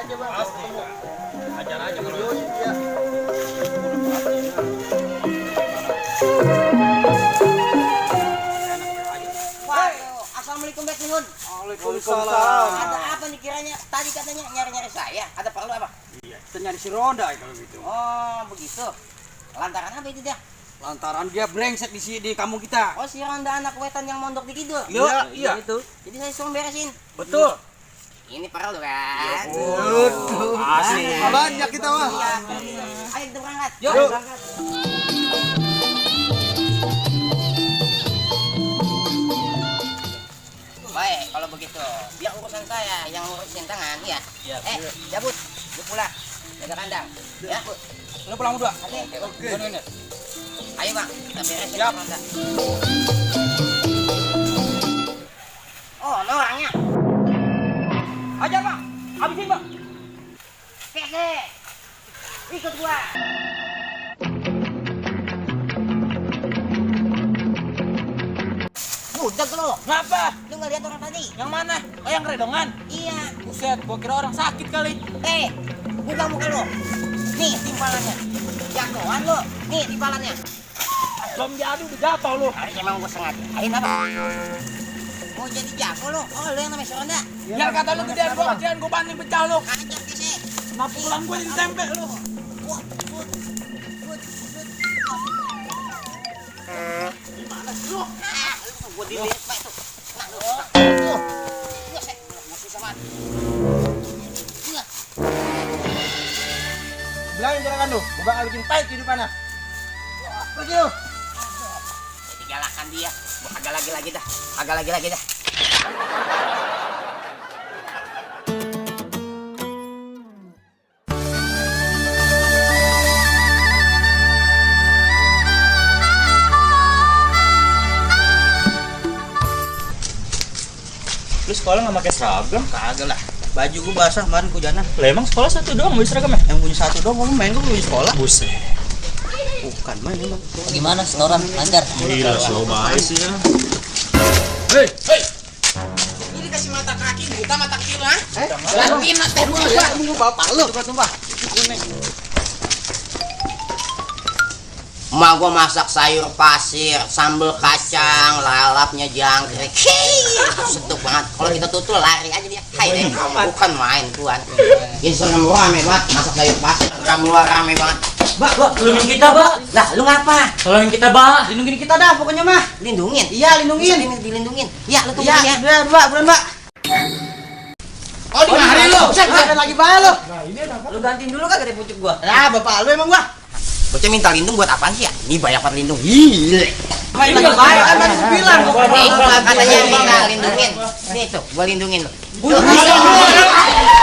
aja bang. Pasti. Ajar aja kalau dia. Assalamualaikum Bet Nun. Waalaikumsalam. Ada apa nih kiranya? Tadi katanya nyari-nyari saya. Ada perlu apa? Iya, kita nyari si Ronda kalau gitu. Oh begitu. Lantaran apa itu dia? Lantaran dia brengsek di sini di kampung kita. Oh si Ronda anak wetan yang mondok di kidul. Iya. Itu. Jadi saya suruh beresin. Betul. Ini perlu kan? Asik. Banyak kita mah. Iya. Ayo kita berangkat. Yuk. Ayo berangkat. Baik, kalau begitu, biar urusan saya yang ngurusin tangan, ya. Iya. Cabut, lu pulang, jaga kandang, ya. Lu pulang berdua. Oke. Ini. Ayo bang, kita beresin. Siap. Ronda. Oh, no orangnya. Ajar, Bang. Habisin, Bang. Keke, ikut gua. Budak lu. Ngapa? Lu nggak lihat orang tadi? Yang mana? Oh, yang redongan. Iya. Buset, gua kira orang sakit kali. Buka muka lu. Nih timpalannya. Jagoan lu. Nih timpalannya. Belum jadi udah jatuh lu. Emang gua sengaja. Ayo apa? Mau jadi jago lu. Oh lu yang namanya si Ronda. Biar kata lu gedean gua kecilan gua banding pecah lu. Ajar sih. Nah pulang gua jadi tempe lu. Wah, but. Gimana sih lu? Lu gua dilihat Pak itu. Nah, lu. Tuh. Gua sih susah banget. Bilangin jangan lu, gua bakal bikin pahit kehidupannya. Pergi lu. Jadi galakan dia. Gua agak lagi dah. Agak lagi dah. Lu sekolah nggak pakai seragam? Kagak lah. Baju gua basah kemarin hujanan. Lah emang sekolah satu doang beli seragamnya? Yang punya satu doang, kamu main gua punya sekolah. Buset. Bukan main emang. Gimana setoran lancar? Gila, slow banget sih ya. Hei. Ini kasih mata kaki, buta mata kecil ha? Lantin teh gua ya, tunggu bapak lu. Tumpah. Emak gua masak sayur pasir, sambal kacang, lalapnya jangkrik. Setuk banget. Kalau kita tutul lari aja dia. Hai deh, bukan main tuan. Ini serem rame banget, masak sayur pasir. Kamu luar rame banget. Mbak, tolongin kita, Mbak. Lah, lu ngapa? Tolongin kita, Mbak. Lindungin kita dah pokoknya mah. Lindungin. Iya, lindungin. Bisa dilindungin. Ya, lu tunggu Iya, ya. Mbak, buruan, Mbak. Oh, di mari lu. Buset, ada lagi bae lu. Lu gantiin dulu kagak dari pucuk gua. Lah, bapak lu emang gua. Bocah minta lindung buat apaan sih ya? Ini banyak banget lindung. Gile. Main lagi bae kan tadi gua bilang. Nih, katanya minta lindungin. Nih tuh, gua lindungin lu. Buset.